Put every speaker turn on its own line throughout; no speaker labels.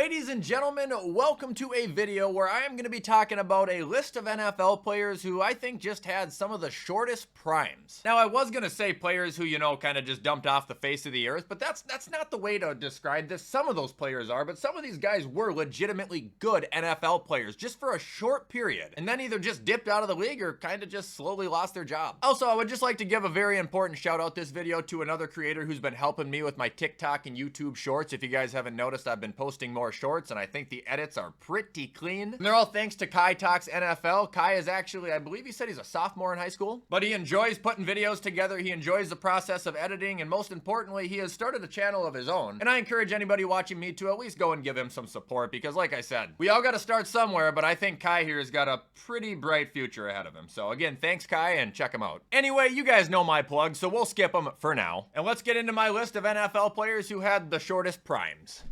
Ladies and gentlemen, welcome to a video where I am going to be talking about a list of NFL players who I think just had some of the shortest primes. Now, I was going to say players who, kind of just dumped off the face of the earth, but that's not the way to describe this. Some of those players are, but some of these guys were legitimately good NFL players just for a short period, and then either just dipped out of the league or kind of just slowly lost their job. Also, I would just like to give a very important shout out this video to another creator who's been helping me with my TikTok and YouTube shorts. If you guys haven't noticed, I've been posting more shorts, and I think the edits are pretty clean. And they're all thanks to Kai Talks NFL. Kai is actually, I believe he said he's a sophomore in high school, but he enjoys putting videos together. He enjoys the process of editing, and most importantly, he has started a channel of his own. And I encourage anybody watching me to at least go and give him some support, because like I said, we all got to start somewhere, but I think Kai here has got a pretty bright future ahead of him. So again, thanks Kai, and check him out. Anyway, you guys know my plug, so we'll skip them for now. And let's get into my list of NFL players who had the shortest primes.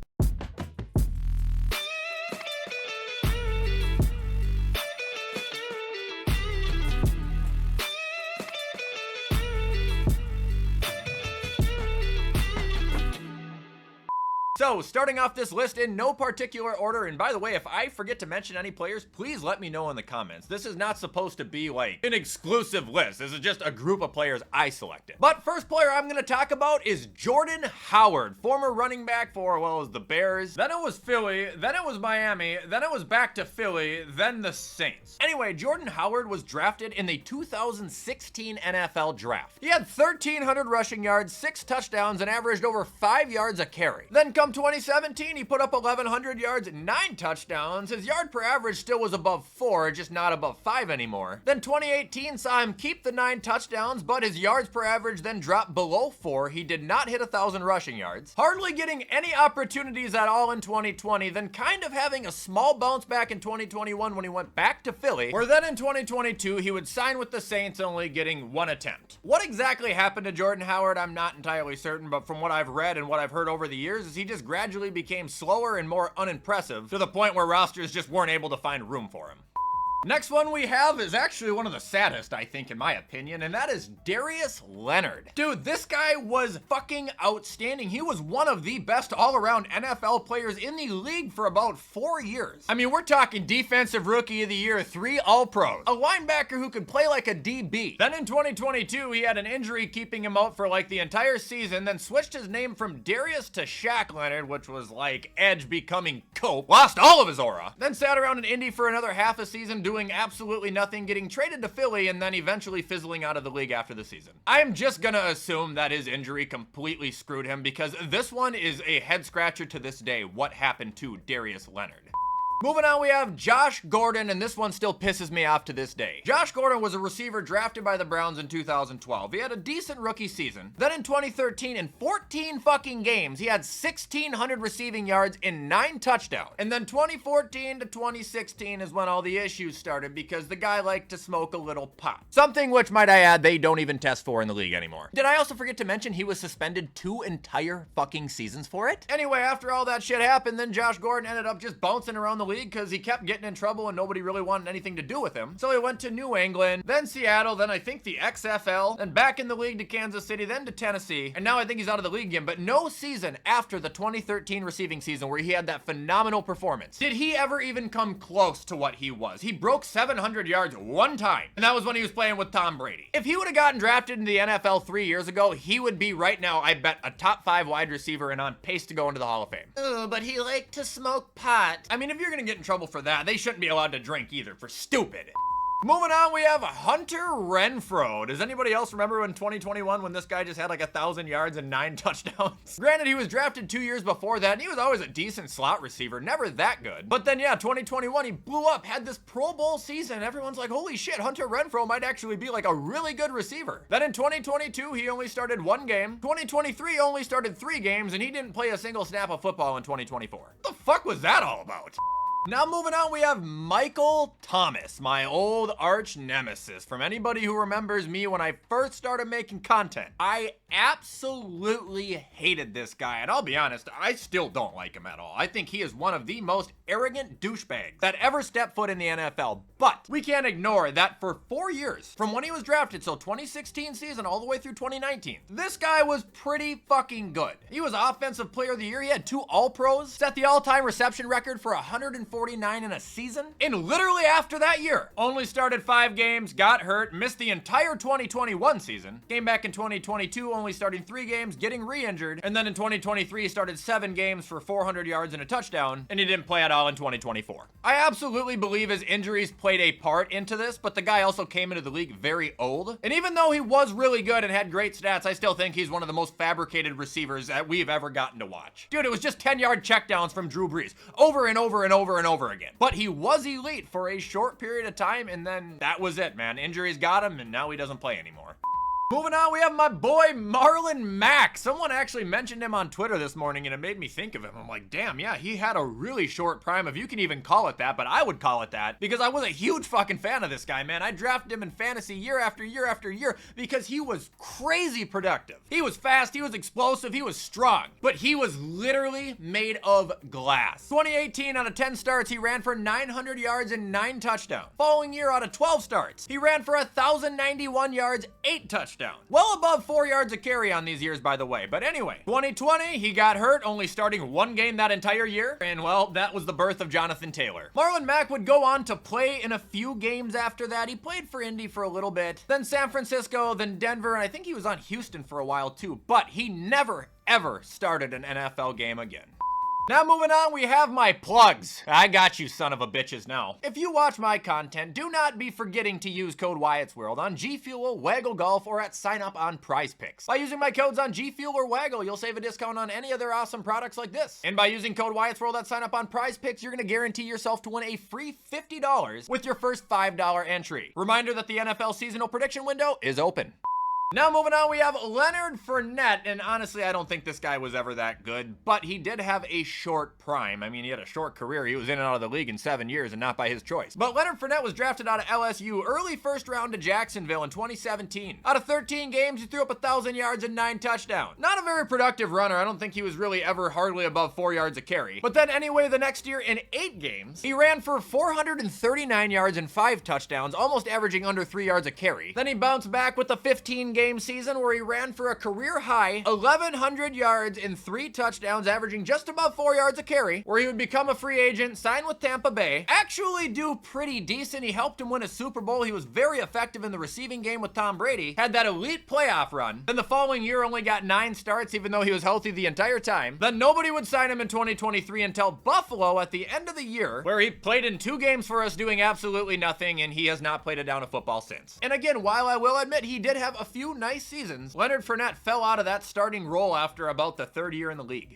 So, starting off this list in no particular order, and by the way, if I forget to mention any players, please let me know in the comments. This is not supposed to be like an exclusive list. This is just a group of players I selected. But first player I'm going to talk about is Jordan Howard, former running back for, well, it was the Bears, then it was Philly, then it was Miami, then it was back to Philly, then the Saints. Anyway, Jordan Howard was drafted in the 2016 NFL draft. He had 1,300 rushing yards, 6 touchdowns, and averaged over 5 yards a carry. Then come 2017, he put up 1,100 yards and 9 touchdowns. His yard per average still was above 4, just not above 5 anymore. Then 2018 saw him keep the 9 touchdowns, but his yards per average then dropped below 4. He did not hit 1,000 rushing yards. Hardly getting any opportunities at all in 2020, then kind of having a small bounce back in 2021 when he went back to Philly, where then in 2022 he would sign with the Saints, only getting 1 attempt. What exactly happened to Jordan Howard, I'm not entirely certain, but from what I've read and what I've heard over the years is he just gradually became slower and more unimpressive to the point where rosters just weren't able to find room for him. Next one we have is actually one of the saddest, I think, in my opinion, and that is Darius Leonard. Dude, this guy was fucking outstanding. He was one of the best all-around NFL players in the league for about 4 years. I mean, we're talking Defensive Rookie of the Year, 3 All-Pros, a linebacker who could play like a DB. Then in 2022, he had an injury keeping him out for like the entire season, then switched his name from Darius to Shaq Leonard, which was like Edge becoming Cope, lost all of his aura, then sat around in Indy for another half a season, doing absolutely nothing, getting traded to Philly, and then eventually fizzling out of the league after the season. I'm just gonna assume that his injury completely screwed him, because this one is a head scratcher to this day. What happened to Darius Leonard? Moving on, we have Josh Gordon, and this one still pisses me off to this day. Josh Gordon was a receiver drafted by the Browns in 2012. He had a decent rookie season. Then in 2013, in 14 fucking games, he had 1,600 receiving yards and 9 touchdowns. And then 2014 to 2016 is when all the issues started, because the guy liked to smoke a little pot. Something which, might I add, they don't even test for in the league anymore. Did I also forget to mention he was suspended 2 entire fucking seasons for it? Anyway, after all that shit happened, then Josh Gordon ended up just bouncing around the league because he kept getting in trouble and nobody really wanted anything to do with him. So he went to New England, then Seattle, then I think the XFL, then back in the league to Kansas City, then to Tennessee, and now I think he's out of the league again. But no season after the 2013 receiving season where he had that phenomenal performance did he ever even come close to what he was. He broke 700 yards one time, and that was when he was playing with Tom Brady. If he would have gotten drafted into the NFL 3 years ago, he would be right now, I bet, a top 5 wide receiver and on pace to go into the Hall of Fame. But he liked to smoke pot. I mean, if you're gonna get in trouble for that, they shouldn't be allowed to drink either, for stupid. Moving on, we have Hunter Renfro. Does anybody else remember in 2021 when this guy just had like 1,000 yards and 9 touchdowns? Granted, he was drafted 2 years before that, and he was always a decent slot receiver, never that good. But then, yeah, 2021, he blew up, had this Pro Bowl season. Everyone's like, holy shit, Hunter Renfro might actually be like a really good receiver. Then in 2022, he only started 1 game. 2023 only started 3 games, and he didn't play a single snap of football in 2024. What the fuck was that all about? Now moving on, we have Michael Thomas, my old arch nemesis. From anybody who remembers me when I first started making content, I absolutely hated this guy, and I'll be honest, I still don't like him at all. I think he is one of the most arrogant douchebags that ever stepped foot in the NFL, but we can't ignore that for 4 years, from when he was drafted, so 2016 season all the way through 2019, this guy was pretty fucking good. He was Offensive Player of the Year, he had 2 All-Pros, set the all-time reception record for 149 in a season, and literally after that year, only started 5 games, got hurt, missed the entire 2021 season, came back in 2022, only starting 3 games, getting re-injured, and then in 2023 started 7 games for 400 yards and a touchdown, and he didn't play at all in 2024. I absolutely believe his injuries played a part into this, but the guy also came into the league very old, and even though he was really good and had great stats, I still think he's one of the most fabricated receivers that we've ever gotten to watch. Dude, it was just 10-yard checkdowns from Drew Brees, over and over and over and over again. But he was elite for a short period of time, and then that was it, man. Injuries got him, and now he doesn't play anymore. Moving on, we have my boy Marlon Mack. Someone actually mentioned him on Twitter this morning and it made me think of him. I'm like, damn, yeah, he had a really short prime, if you can even call it that, but I would call it that because I was a huge fucking fan of this guy, man. I drafted him in fantasy year after year after year because he was crazy productive. He was fast, he was explosive, he was strong, but he was literally made of glass. 2018, out of 10 starts, he ran for 900 yards and 9 touchdowns. Following year, out of 12 starts, he ran for 1,091 yards, 8 touchdowns. Well above 4 yards a carry on these years, by the way. But anyway, 2020, he got hurt, only starting 1 game that entire year. And well, that was the birth of Jonathan Taylor. Marlon Mack would go on to play in a few games after that. He played for Indy for a little bit, then San Francisco, then Denver, and I think he was on Houston for a while too. But he never, ever started an NFL game again. Now moving on, we have my plugs. I got you son of a bitches now. If you watch my content, do not be forgetting to use code WyattzWorld on G Fuel, Waggle Golf, or at sign up on Prize Picks. By using my codes on G Fuel or Waggle, you'll save a discount on any of their awesome products like this. And by using code WyattzWorld at sign up on Prize Picks, you're gonna guarantee yourself to win a free $50 with your first $5 entry. Reminder that the NFL seasonal prediction window is open. Now moving on, we have Leonard Fournette, and honestly, I don't think this guy was ever that good, but he did have a short prime. I mean, he had a short career. He was in and out of the league in 7 years, and not by his choice. But Leonard Fournette was drafted out of LSU, early first round to Jacksonville in 2017. Out of 13 games, he threw up 1,000 yards and 9 touchdowns. Not a very productive runner. I don't think he was really ever hardly above 4 yards a carry. But then anyway, the next year in 8 games, he ran for 439 yards and 5 touchdowns, almost averaging under 3 yards a carry. Then he bounced back with the 15 game season where he ran for a career high 1,100 yards and 3 touchdowns, averaging just above 4 yards a carry, where he would become a free agent, sign with Tampa Bay, actually do pretty decent. He helped him win a Super Bowl. He was very effective in the receiving game with Tom Brady, had that elite playoff run. Then the following year only got 9 starts, even though he was healthy the entire time. Then nobody would sign him in 2023 until Buffalo at the end of the year, where he played in 2 games for us doing absolutely nothing, and he has not played a down of football since. And again, while I will admit he did have a few nice seasons, Leonard Fournette fell out of that starting role after about the 3rd year in the league.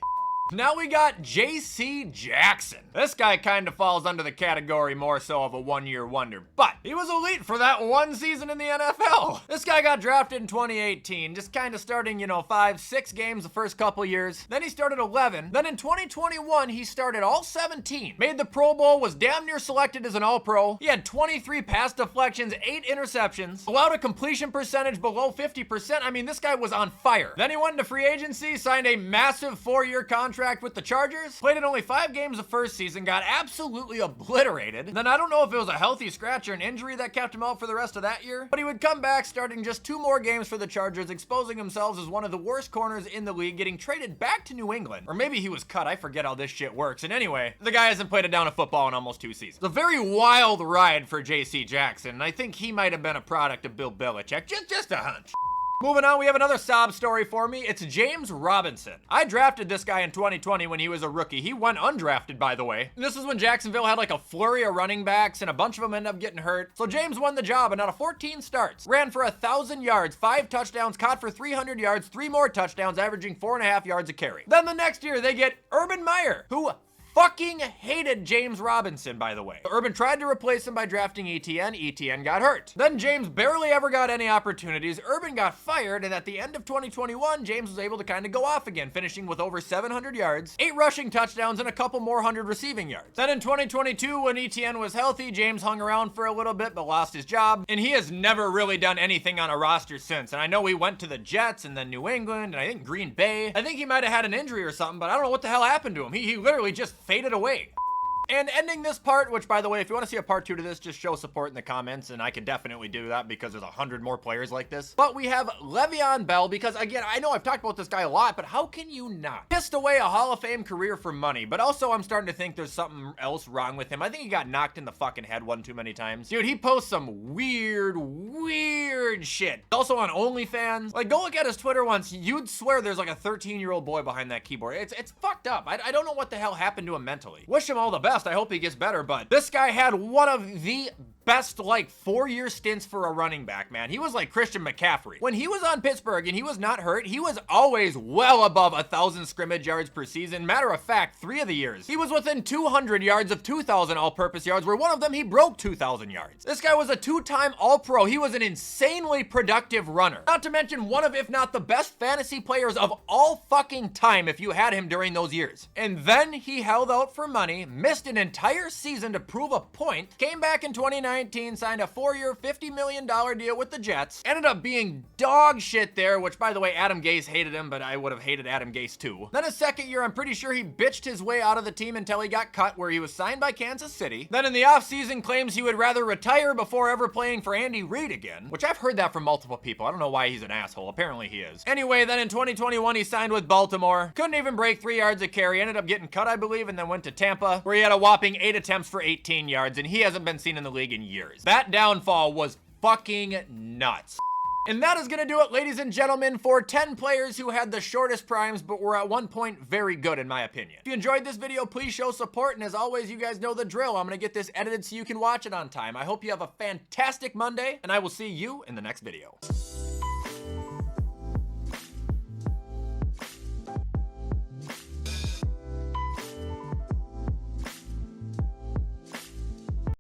Now we got J.C. Jackson. This guy kind of falls under the category more so of a one-year wonder, but he was elite for that 1 season in the NFL. This guy got drafted in 2018, just kind of starting, 5, 6 games the first couple years. Then he started 11. Then in 2021, he started all 17. Made the Pro Bowl, was damn near selected as an All-Pro. He had 23 pass deflections, 8 interceptions, allowed a completion percentage below 50%. I mean, this guy was on fire. Then he went into free agency, signed a massive 4-year contract with the Chargers, played in only 5 games the first season, got absolutely obliterated. Then I don't know if it was a healthy scratch or an injury that kept him out for the rest of that year, but he would come back starting just 2 more games for the Chargers, exposing himself as one of the worst corners in the league, getting traded back to New England. Or maybe he was cut, I forget how this shit works. And anyway, the guy hasn't played a down of football in almost 2 seasons. It's a very wild ride for J.C. Jackson, and I think he might have been a product of Bill Belichick, just a hunch. Moving on, we have another sob story for me. It's James Robinson. I drafted this guy in 2020 when he was a rookie. He went undrafted, by the way. And this is when Jacksonville had like a flurry of running backs and a bunch of them ended up getting hurt. So James won the job and out of 14 starts, ran for 1,000 yards, 5 touchdowns, caught for 300 yards, 3 more touchdowns, averaging 4.5 yards a carry. Then the next year, they get Urban Meyer, who fucking hated James Robinson, by the way. Urban tried to replace him by drafting ETN. ETN got hurt. Then James barely ever got any opportunities. Urban got fired, and at the end of 2021, James was able to kind of go off again, finishing with over 700 yards, 8 rushing touchdowns, and a couple more 100 receiving yards. Then in 2022, when ETN was healthy, James hung around for a little bit, but lost his job, and he has never really done anything on a roster since. And I know he went to the Jets and then New England, and I think Green Bay. I think he might have had an injury or something, but I don't know what the hell happened to him. He literally just faded away. And ending this part, which by the way, if you want to see a part 2 to this, just show support in the comments, and I can definitely do that because there's 100 more players like this. But we have Levian Bell, because again, I know I've talked about this guy a lot, but how can you not? Pissed away a Hall of Fame career for money, but also I'm starting to think there's something else wrong with him. I think he got knocked in the fucking head one too many times. Dude, he posts some weird shit. Also on OnlyFans. Like, go look at his Twitter once. You'd swear there's like a 13-year-old boy behind that keyboard. It's fucked up. I don't know what the hell happened to him mentally. Wish him all the best. I hope he gets better, but this guy had one of the best like 4-year stints for a running back, man. He was like Christian McCaffrey. When he was on Pittsburgh and he was not hurt, he was always well above 1,000 scrimmage yards per season. Matter of fact, 3 of the years, he was within 200 yards of 2,000 all-purpose yards, where one of them he broke 2,000 yards. This guy was a 2-time All-Pro. He was an insanely productive runner. Not to mention one of, if not the best fantasy players of all fucking time if you had him during those years. And then he held out for money, missed an entire season to prove a point, came back in 2019, signed a 4-year, $50 million deal with the Jets, ended up being dog shit there, which by the way, Adam Gase hated him, but I would have hated Adam Gase too. Then his second year, I'm pretty sure he bitched his way out of the team until he got cut, where he was signed by Kansas City. Then in the offseason claims he would rather retire before ever playing for Andy Reid again, which I've heard that from multiple people. I don't know why he's an asshole. Apparently he is. Anyway, then in 2021, he signed with Baltimore. Couldn't even break 3 yards a carry. Ended up getting cut, I believe, and then went to Tampa, where he had a whopping 8 attempts for 18 yards, and he hasn't been seen in the league in years. That downfall was fucking nuts. And that is gonna do it, ladies and gentlemen, for 10 players who had the shortest primes, but were at one point very good, in my opinion. If you enjoyed this video, please show support, and as always, you guys know the drill. I'm gonna get this edited so you can watch it on time. I hope you have a fantastic Monday, and I will see you in the next video.